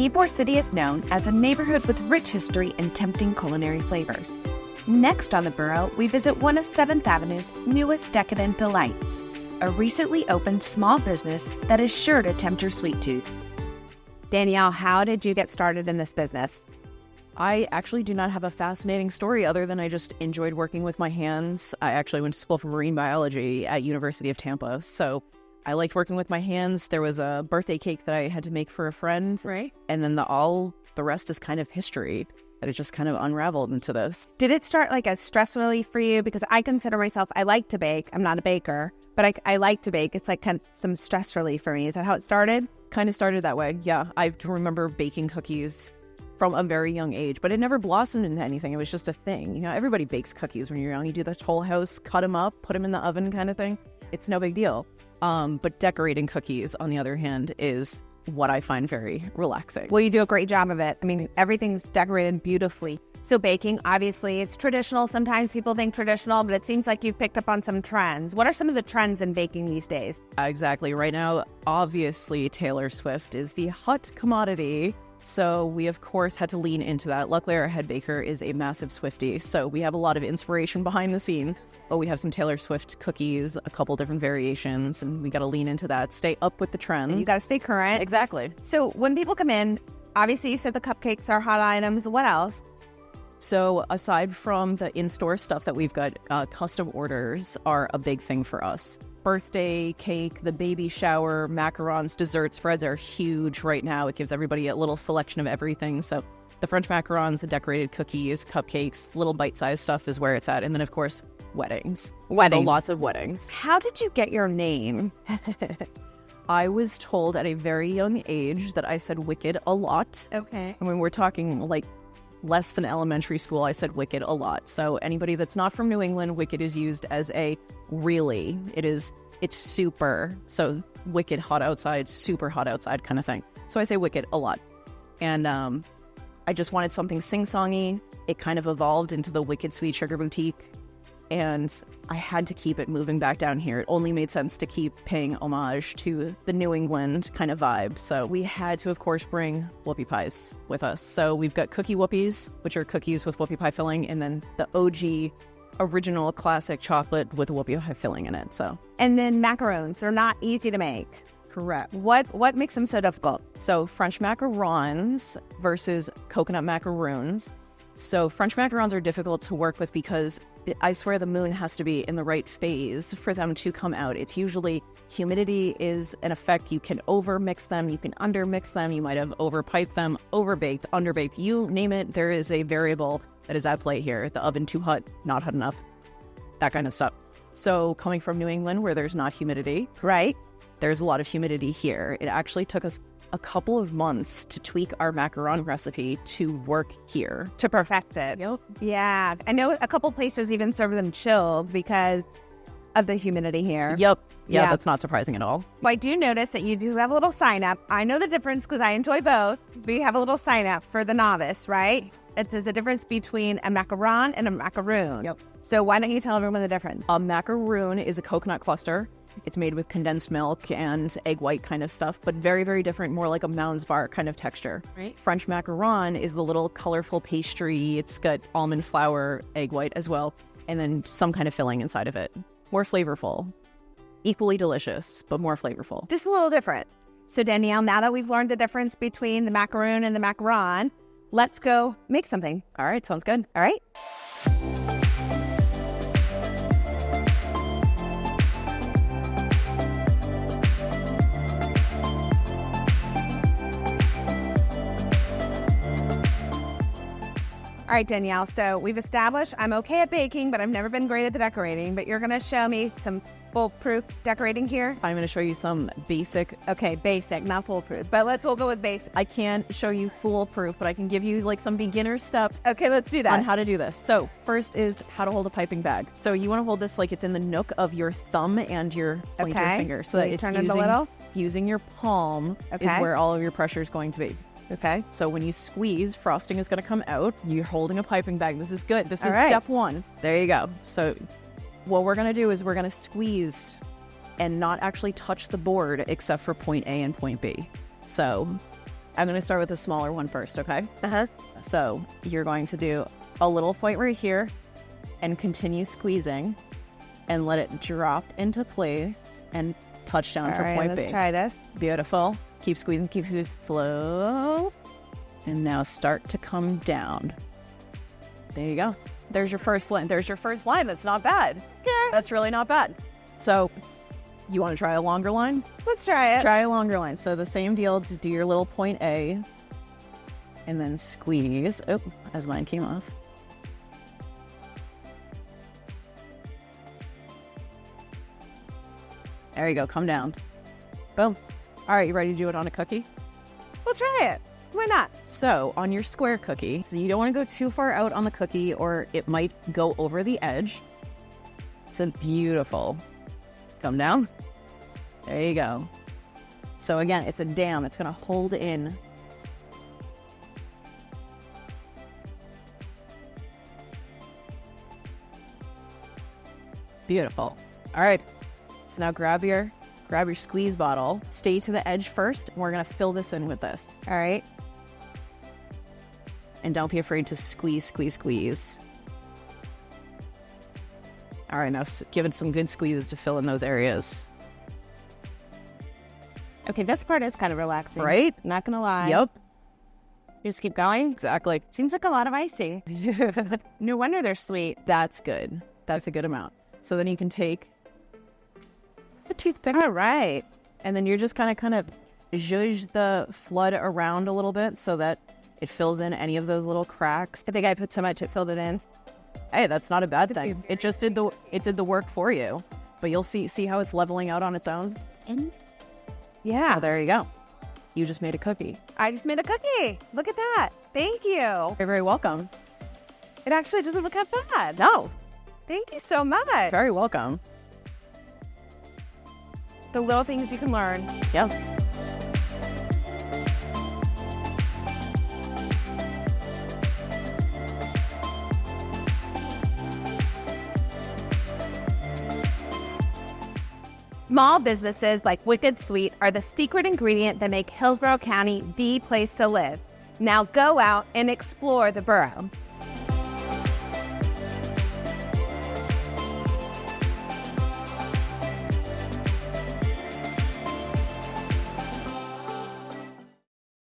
Ybor City is known as a neighborhood with rich history and tempting culinary flavors. Next on the Borough, we visit one of 7th Avenue's newest decadent delights, a recently opened small business that is sure to tempt your sweet tooth. Danielle, how did you get started in this business? I actually do not have a fascinating story other than I just enjoyed working with my hands. I actually went to school for marine biology at University of Tampa, so I liked working with my hands. There was a birthday cake that I had to make for a friend, right? And then the rest is kind of history. That it just kind of unraveled into this. Did it start like as stress relief for you? Because I consider myself, I like to bake. I'm not a baker, but I like to bake. It's like kind of some stress relief for me. Is that how it started? Kind of started that way, yeah. I remember baking cookies from a very young age, but it never blossomed into anything. It was just a thing. You know, everybody bakes cookies when you're young. You do the whole house, cut them up, put them in the oven kind of thing. It's no big deal. But decorating cookies, on the other hand, is what I find very relaxing. Well, you do a great job of it. I mean, everything's decorated beautifully. So baking, obviously, it's traditional. Sometimes people think traditional, but it seems like you've picked up on some trends. What are some of the trends in baking these days? Exactly. Right now, obviously, Taylor Swift is the hot commodity. So we, of course, had to lean into that. Luckily, our head baker is a massive Swiftie, so we have a lot of inspiration behind the scenes. But we have some Taylor Swift cookies, a couple different variations, and we got to lean into that, stay up with the trend. You got to stay current. Exactly. So when people come in, obviously you said the cupcakes are hot items. What else? So aside from the in-store stuff that we've got, custom orders are a big thing for us. Birthday cake, the baby shower, macarons, desserts, spreads are huge right now. It gives everybody a little selection of everything. So the French macarons, the decorated cookies, cupcakes, little bite-sized stuff is where it's at. And then, of course, weddings. So lots of weddings. How did you get your name? I was told at a very young age that I said wicked a lot. Okay. I mean, we're talking like less than elementary school. I said wicked a lot. So anybody that's not from New England, wicked is used as a really. It's super. So wicked hot outside, super hot outside kind of thing. So I say wicked a lot. And I just wanted something sing-songy. It kind of evolved into the Wicked Sweet Sugar Boutique. And I had to keep it moving back down here. It only made sense to keep paying homage to the New England kind of vibe. So we had to, of course, bring whoopie pies with us. So we've got cookie whoopies, which are cookies with whoopie pie filling, and then the OG original classic chocolate with whoopie pie filling in it. So, and then macarons. They're not easy to make. Correct. What makes them so difficult? So French macarons versus coconut macaroons. So French macarons are difficult to work with because I swear the moon has to be in the right phase for them to come out. It's usually humidity is an effect. You can overmix them, you can undermix them, you might have overpiped them, overbaked, underbaked, you name it. There is a variable that is at play here. The oven too hot, not hot enough, that kind of stuff. So coming from New England where there's not humidity, right? There's a lot of humidity here. It actually took us a couple of months to tweak our macaron recipe to work here. To perfect it. Yep. Yeah. I know a couple places even serve them chilled because of the humidity here. Yep. Yeah, that's not surprising at all. Well, I do notice that you do have a little sign up. I know the difference because I enjoy both. We have a little sign up for the novice, right? It says the difference between a macaron and a macaroon. Yep. So why don't you tell everyone the difference? A macaroon is a coconut cluster. It's made with condensed milk and egg white kind of stuff, but very, very different, more like a Mounds bar kind of texture. Right. French macaron is the little colorful pastry. It's got almond flour, egg white as well, and then some kind of filling inside of it. More flavorful. Equally delicious, but more flavorful. Just a little different. So Danielle, now that we've learned the difference between the macaroon and the macaron, let's go make something. All right, sounds good. All right. All right, Danielle, so we've established I'm okay at baking, but I've never been great at the decorating, but you're going to show me some foolproof decorating here. I'm going to show you some basic. Okay, basic, not foolproof, but we'll go with basic. I can't show you foolproof, but I can give you like some beginner steps. Okay, let's do that. On how to do this. So first is how to hold a piping bag. So you want to hold this like it's in the nook of your thumb and your pointer finger. So that it's turn it a little. Using your palm is where all of your pressure is going to be. Okay. So when you squeeze, frosting is going to come out. You're holding a piping bag. This is good. This is step one. There you go. So what we're going to do is we're going to squeeze and not actually touch the board except for point A and point B. So I'm going to start with the smaller one first, okay? Uh-huh. So you're going to do a little point right here and continue squeezing and let it drop into place and touch down for point B. Let's try this. Beautiful. Keep squeezing, slow. And now start to come down. There you go. There's your first line. That's not bad. Yeah. That's really not bad. So you want to try a longer line? Let's try it. Try a longer line. So the same deal, to do your little point A and then squeeze. Oh, as mine came off. There you go. Come down. Boom. All right, you ready to do it on a cookie? We'll try it. Why not? So on your square cookie, so you don't want to go too far out on the cookie or it might go over the edge. So beautiful. Come down. There you go. So again, it's a dam. It's going to hold in. Beautiful. All right. So now grab your squeeze bottle. Stay to the edge first. And we're going to fill this in with this. All right. And don't be afraid to squeeze. All right, now give it some good squeezes to fill in those areas. Okay, this part is kind of relaxing. Right? Not going to lie. Yep. You just keep going? Exactly. Seems like a lot of icing. No wonder they're sweet. That's good. That's a good amount. So then you can take a toothpick. All right. And then you're just kind of zhuzh the flood around a little bit so that it fills in any of those little cracks. I think I put so much it filled it in. Hey, that's not a bad thing. It just did the work for you. But you'll see how it's leveling out on its own. Yeah. Oh, there you go. You just made a cookie. I just made a cookie. Look at that. Thank you. You're very welcome. It actually doesn't look that bad. No, Thank you so much. very welcome. The little things you can learn. Yep. Small businesses like Wicked Sweet are the secret ingredient that make Hillsborough County the place to live. Now go out and explore the borough.